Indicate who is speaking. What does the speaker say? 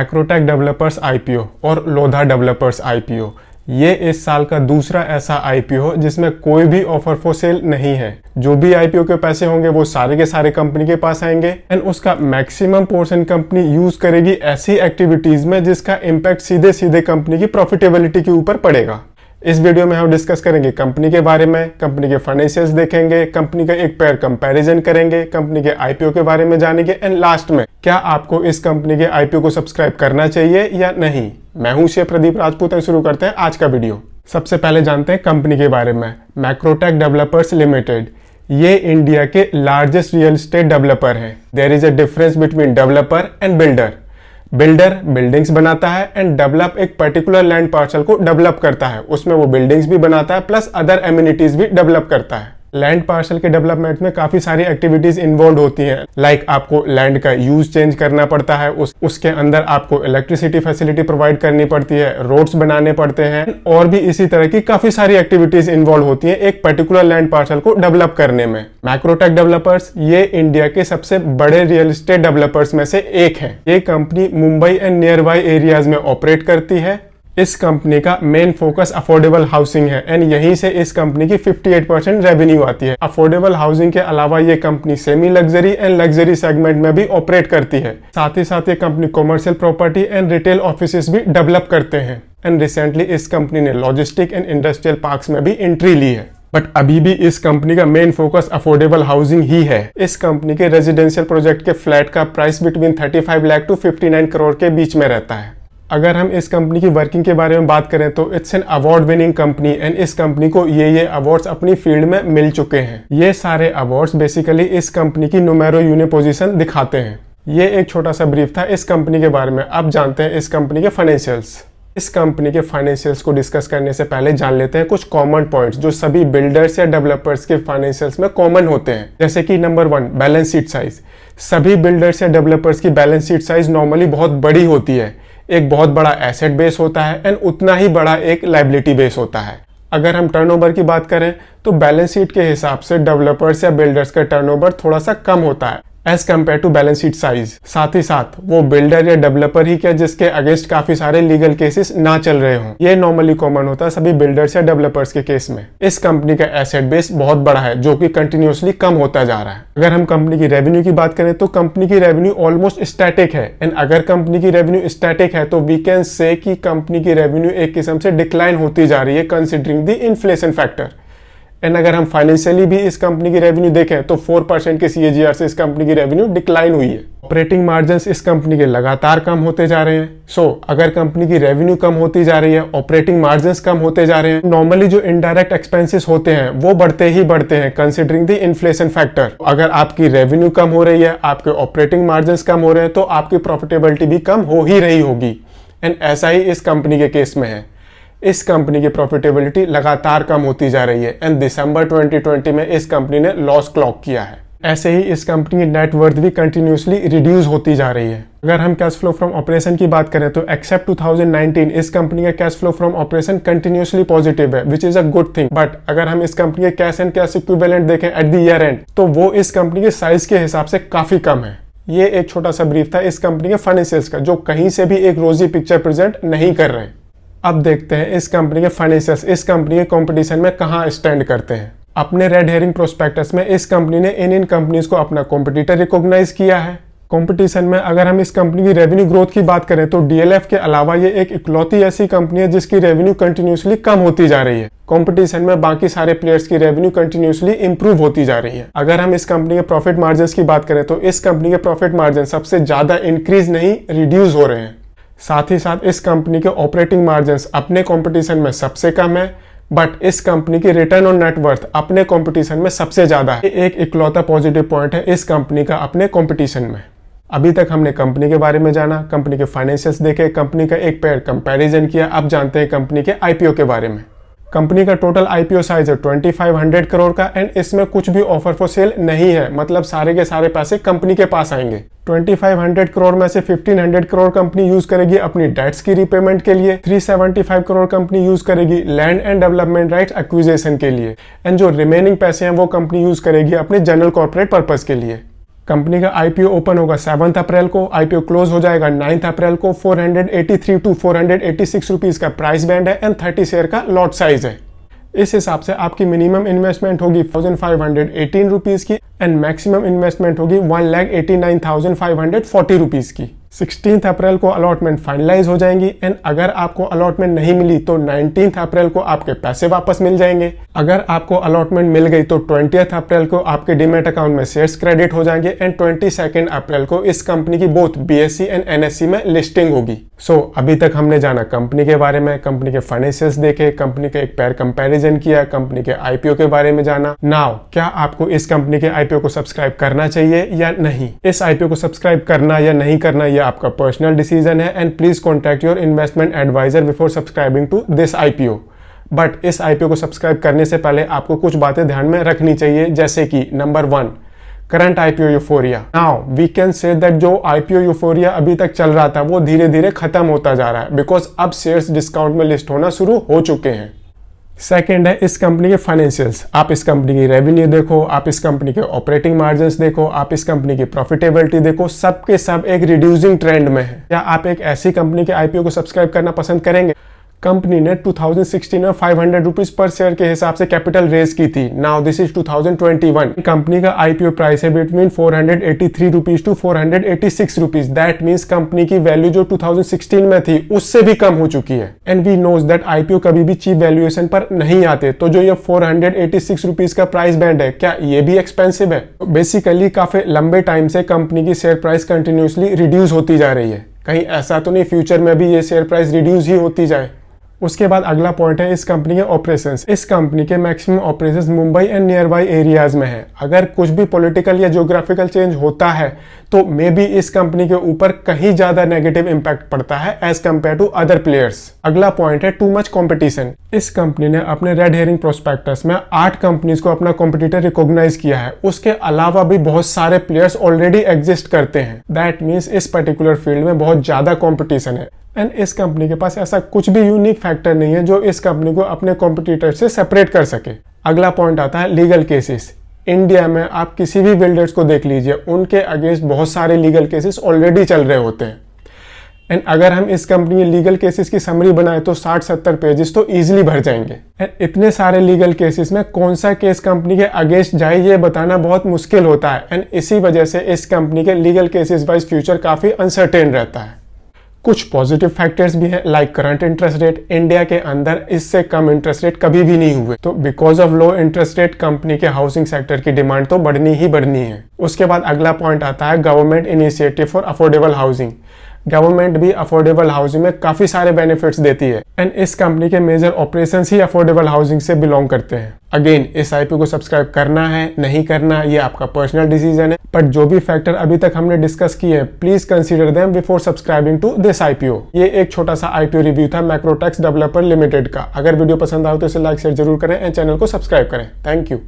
Speaker 1: Macrotech developers IPO और Lodha developers IPO, ये इस साल का दूसरा ऐसा आईपीओ जिसमें कोई भी ऑफर फॉर सेल नहीं है। जो भी आईपीओ के पैसे होंगे वो सारे के सारे कंपनी के पास आएंगे एंड उसका मैक्सिमम पोर्शन कंपनी यूज करेगी ऐसी एक्टिविटीज में जिसका इम्पैक्ट सीधे सीधे कंपनी की प्रॉफिटेबिलिटी के ऊपर पड़ेगा। इस वीडियो में हम डिस्कस करेंगे कंपनी के बारे में, कंपनी के फाइनेंशियल्स देखेंगे, कंपनी का एक पेयर कंपैरिजन करेंगे, कंपनी के आईपीओ के बारे में जानेंगे एंड लास्ट में क्या आपको इस कंपनी के आईपीओ को सब्सक्राइब करना चाहिए या नहीं। मैं हूं शेर प्रदीप राजपूत और शुरू करते हैं आज का वीडियो। सबसे पहले जानते हैं कंपनी के बारे में। मैक्रोटेक डेवलपर्स लिमिटेड, ये इंडिया के लार्जेस्ट रियल एस्टेट डेवलपर है। There is a difference between developer and builder. Builder buildings बनाता है एंड डेवलप एक पर्टिकुलर लैंड पार्सल को डेवलप करता है, उसमें वो बिल्डिंग्स भी बनाता है प्लस अदर एमिनिटीज भी डेवलप करता है। लैंड पार्सल के डेवलपमेंट में काफी सारी एक्टिविटीज इन्वॉल्व होती हैं, लाइक आपको लैंड का यूज चेंज करना पड़ता है, उसके अंदर आपको इलेक्ट्रिसिटी फैसिलिटी प्रोवाइड करनी पड़ती है, रोड्स बनाने पड़ते हैं और भी इसी तरह की काफी सारी एक्टिविटीज इन्वॉल्व होती हैं एक पर्टिकुलर लैंड पार्सल को डेवलप करने में। मैक्रोटेक डेवलपर्स ये इंडिया के सबसे बड़े रियल एस्टेट डेवलपर्स में से एक है। ये company Mumbai and near by areas में ऑपरेट करती है। इस कंपनी का मेन फोकस अफोर्डेबल हाउसिंग है एंड यहीं से इस कंपनी की 58% रेवेन्यू आती है। अफोर्डेबल हाउसिंग के अलावा ये company semi luxury and luxury segment में भी ऑपरेट करती है। साथ ही साथ ये company commercial property and retail offices भी डेवलप करते हैं एंड रिसेंटली इस कंपनी ने लॉजिस्टिक एंड इंडस्ट्रियल पार्क्स में भी एंट्री ली है। बट अभी भी इस कंपनी का मेन फोकस अफोर्डेबल हाउसिंग ही है। इस कंपनी के रेजिडेंशियल प्रोजेक्ट के फ्लैट का price between 35 lakh to 59 crore के बीच में रहता है। अगर हम इस कंपनी की वर्किंग के बारे में बात करें तो it's an award winning company and इस कंपनी को ये अवार्ड्स अपनी फील्ड में मिल चुके हैं। ये सारे अवार्ड्स बेसिकली इस कंपनी की नुमेरो यूनि पोजीशन दिखाते हैं। ये एक छोटा सा ब्रीफ था इस कंपनी के बारे में। अब जानते हैं इस कंपनी के फाइनेंशियल्स। इस कंपनी के फाइनेंशियल्स को डिस्कस करने से पहले जान लेते हैं कुछ कॉमन पॉइंट्स जो सभी बिल्डर्स या डेवलपर्स के फाइनेंशियल्स में कॉमन होते हैं। जैसे कि नंबर 1, बैलेंस शीट साइज। सभी बिल्डर्स या डेवलपर्स की बैलेंस शीट साइज नॉर्मली बहुत बड़ी होती है। एक बहुत बड़ा एसेट बेस होता है एंड उतना ही बड़ा एक लायबिलिटी बेस होता है। अगर हम टर्नओवर की बात करें तो बैलेंस शीट के हिसाब से डेवलपर्स या बिल्डर्स का टर्नओवर थोड़ा सा कम होता है as compare to balance sheet size. साथ ही साथ वो बिल्डर या डेवलपर ही क्या जिसके अगेंस्ट काफी सारे लीगल केसेस ना चल रहे हों। ये नॉर्मली कॉमन होता है सभी बिल्डर्स या डेवलपर्स के केस में। इस कंपनी का एसेट बेस बहुत बड़ा है जो कि कंटिन्यूसली कम होता जा रहा है। अगर हम कंपनी की रेवेन्यू की बात करें तो कंपनी की रेवेन्यू ऑलमोस्ट स्टैटिक है एंड अगर कंपनी की रेवेन्यू स्टैटिक है तो वी कैन से कि कंपनी की रेवेन्यू एक किस्म से डिक्लाइन होती जा रही है considering the inflation factor. And अगर हम फाइनेंशियली भी इस कंपनी की रेवेन्यू देखें तो 4% के CAGR से इस कंपनी की रेवेन्यू डिक्लाइन हुई है। ऑपरेटिंग मार्जिन्स इस कंपनी के लगातार कम होते जा रहे हैं। अगर कंपनी की रेवेन्यू कम होती जा रही है, ऑपरेटिंग मार्जिन्स कम होते जा रहे हैं, नॉर्मली जो इनडायरेक्ट एक्सपेंसेस होते हैं वो बढ़ते ही बढ़ते हैं कंसिडरिंग द इन्फ्लेशन फैक्टर। अगर आपकी रेवेन्यू कम हो रही है, आपके ऑपरेटिंग मार्जिन्स कम हो रहे हैं तो आपकी प्रॉफिटेबिलिटी भी कम हो ही रही होगी एंड ऐसा ही इस कंपनी के केस में है। इस कंपनी की प्रॉफिटेबिलिटी लगातार कम होती जा रही है एंड दिसंबर 2020 में इस कंपनी ने लॉस क्लॉक किया है। ऐसे ही इस कंपनी की नेटवर्थ भी कंटिन्यूसली रिड्यूस होती जा रही है। अगर हम कैश फ्लो फ्रॉम ऑपरेशन की बात करें तो एक्सेप्ट 2019 इस कंपनी का cash flow from operation continuously positive है which is a good thing. But अगर हम इस कंपनी के कैश एंड कैश इक्विवेलेंट देखें एट द ईयर एंड तो वो इस कंपनी के साइज के हिसाब से काफी कम है। ये एक छोटा सा ब्रीफ था इस कंपनी के फाइनेंशियल्स का जो कहीं से भी एक रोजी पिक्चर प्रेजेंट नहीं कर रहे। अब देखते हैं इस कंपनी के फाइनेंशियल्स इस कंपनी के कंपटीशन में कहां स्टैंड करते हैं। अपने रेड हेरिंग प्रोस्पेक्टस में इस कंपनी ने इन कंपनीज को अपना कॉम्पिटिटर रिकॉग्नाइज किया है। कंपटीशन में अगर हम इस कंपनी की रेवेन्यू ग्रोथ की बात करें तो DLF के अलावा ये एक इकलौती ऐसी कंपनी है जिसकी रेवेन्यू कंटिन्यूसली कम होती जा रही है। कंपटीशन में बाकी सारे प्लेयर्स की रेवेन्यू कंटिन्यूसली इंप्रूव होती जा रही है। अगर हम इस कंपनी के प्रॉफिट मार्जिन्स की बात करें तो इस कंपनी के प्रॉफिट मार्जिन सबसे ज्यादा इंक्रीज नहीं रिड्यूस हो रहे हैं। साथ ही साथ इस कंपनी के ऑपरेटिंग मार्जिन्स अपने कंपटीशन में सबसे कम है बट इस कंपनी की रिटर्न ऑन नेटवर्थ अपने कंपटीशन में सबसे ज्यादा है। एक इकलौता पॉजिटिव पॉइंट है इस कंपनी का अपने कंपटीशन में। अभी तक हमने कंपनी के बारे में जाना, कंपनी के फाइनेंशियल्स देखे, कंपनी का एक पेयर कंपैरिजन किया। अब जानते हैं कंपनी के आईपीओ के बारे में। कंपनी का टोटल आईपीओ साइज है 2500 करोड़ का एंड इसमें कुछ भी ऑफर फॉर सेल नहीं है, मतलब सारे के सारे पैसे कंपनी के पास आएंगे। 2500 करोड़ में से 1500 करोड़ कंपनी यूज करेगी अपनी डेट्स की रिपेमेंट के लिए, 375 करोड़ कंपनी यूज करेगी land and development rights acquisition के लिए एंड जो रिमेनिंग पैसे हैं वो कंपनी यूज करेगी अपने जनरल कॉर्पोरेट पर्पस के लिए। कंपनी का आईपीओ ओपन होगा 7 अप्रैल को, आईपीओ क्लोज हो जाएगा 9 अप्रैल को। 483 टू 486 रुपीज का प्राइस बैंड है एंड 30 शेयर का लॉट साइज है। इस हिसाब से आपकी मिनिमम इन्वेस्टमेंट होगी 1518 रुपीज की एंड मैक्सिमम इन्वेस्टमेंट होगी 1,89,540 रुपीज की। 16 अप्रैल को अलॉटमेंट फाइनलाइज हो जाएंगी एंड अगर आपको अलॉटमेंट नहीं मिली तो 19 अप्रैल को आपके पैसे वापस मिल जाएंगे। अगर आपको अलॉटमेंट मिल गई तो 20 अप्रैल को आपके डीमैट अकाउंट में शेयर्स क्रेडिट हो जाएंगे एंड 22 अप्रैल को इस कंपनी की बोथ बीएसई एंड एनएसई में लिस्टिंग होगी। अभी तक हमने जाना कंपनी के बारे में, कंपनी के फाइनेंशियल्स देखे, कंपनी के एक पेयर कंपैरिजन किया, कंपनी के आईपीओ के बारे में जाना। नाउ क्या आपको इस कंपनी के आईपीओ को सब्सक्राइब करना चाहिए या नहीं? इस आईपीओ को सब्सक्राइब करना या नहीं करना ये आपका पर्सनल डिसीजन है and please contact your investment advisor before subscribing to this IPO. But इस आईपीओ को सब्सक्राइब करने से पहले आपको कुछ बातें ध्यान में रखनी चाहिए, जैसे कि number 1, current IPO euphoria. Now we can say that जो आईपीओ यूफोरिया अभी तक चल रहा था वो धीरे धीरे खत्म होता जा रहा है बिकॉज अब शेयर्स डिस्काउंट में लिस्ट होना शुरू हो चुके हैं। सेकेंड है इस कंपनी के फाइनेंशियल्स। आप इस कंपनी की रेवेन्यू देखो, आप इस कंपनी के ऑपरेटिंग मार्जिन्स देखो, आप इस कंपनी की प्रॉफिटेबिलिटी देखो, सब के सब एक रिड्यूसिंग ट्रेंड में है। क्या आप एक ऐसी कंपनी के आईपीओ को सब्सक्राइब करना पसंद करेंगे? कंपनी ने 2016 में 500 रुपीज पर शेयर के हिसाब से कैपिटल रेज की थी। Now this is 2021। कंपनी का आईपीओ प्राइस है between 483 rupees to 486 rupees. That means company की वैल्यू जो 2016 में थी उससे भी कम हो चुकी है and we knows that IPO कभी भी चीप वैल्यूएशन पर नहीं आते। तो जो ये 486 रुपीज का प्राइस बैंड है, क्या ये भी एक्सपेंसिव है? बेसिकली काफी लंबे टाइम से कंपनी की शेयर प्राइस कंटिन्यूसली रिड्यूस होती जा रही है। कहीं ऐसा तो नहीं फ्यूचर में भी ये शेयर प्राइस रिड्यूस ही होती जाए? उसके बाद अगला पॉइंट है इस कंपनी के ऑपरेशंस। इस कंपनी के maximum operations Mumbai and near by areas में है। अगर कुछ भी पॉलिटिकल या ज्योग्राफिकल चेंज होता है तो मे बी इस कंपनी के ऊपर कहीं ज्यादा नेगेटिव इंपैक्ट पड़ता है as compare to other players. अगला पॉइंट है टू मच कंपटीशन। इस कंपनी ने अपने रेड हेरिंग प्रोस्पेक्टस में 8 कंपनीज को अपना कॉम्पिटिटर रिकॉग्नाइज किया है। उसके अलावा भी बहुत सारे प्लेयर्स ऑलरेडी एग्जिस्ट करते हैं। दैट मीन्स इस पर्टिकुलर फील्ड में बहुत ज्यादा कॉम्पिटिशन है एंड इस कंपनी के पास ऐसा कुछ भी यूनिक फैक्टर नहीं है जो इस कंपनी को अपने कॉम्पिटिटर से सेपरेट कर सके। अगला पॉइंट आता है लीगल केसेस। इंडिया में आप किसी भी बिल्डर्स को देख लीजिए, उनके अगेंस्ट बहुत सारे लीगल केसेस ऑलरेडी चल रहे होते हैं एंड अगर हम इस कंपनी के लीगल केसेस की समरी बनाए तो 60-70 पेजेस तो इजीली भर जाएंगे एंड इतने सारे लीगल केसेस में कौन सा केस कंपनी के अगेंस्ट जाए ये बताना बहुत मुश्किल होता है एंड इसी वजह से इस कंपनी के लीगल केसेस वाइज फ्यूचर काफी अनसर्टेन रहता है। कुछ पॉजिटिव फैक्टर्स भी हैं like current interest rate. India के अंदर इससे कम इंटरेस्ट रेट कभी भी नहीं हुए, तो because of low interest rate company के हाउसिंग सेक्टर की डिमांड तो बढ़नी ही बढ़नी है। उसके बाद अगला पॉइंट आता है government initiative for affordable housing. Government भी अफोर्डेबल हाउसिंग में काफी सारे बेनिफिट्स देती है एंड इस कंपनी के मेजर ऑपरेशंस ही अफोर्डेबल हाउसिंग से बिलोंग करते हैं। अगेन इस आईपीओ को सब्सक्राइब करना है नहीं करना ये आपका पर्सनल डिसीजन है, बट जो भी फैक्टर अभी तक हमने डिस्कस किए हैं please consider them before subscribing to this IPO. ये एक छोटा सा आईपीओ रिव्यू था मैक्रोटेक्स डेवलपर लिमिटेड का। अगर वीडियो पसंद आए तो इसे लाइक शेयर जरूर करें एंड चैनल को सब्सक्राइब करें। Thank you.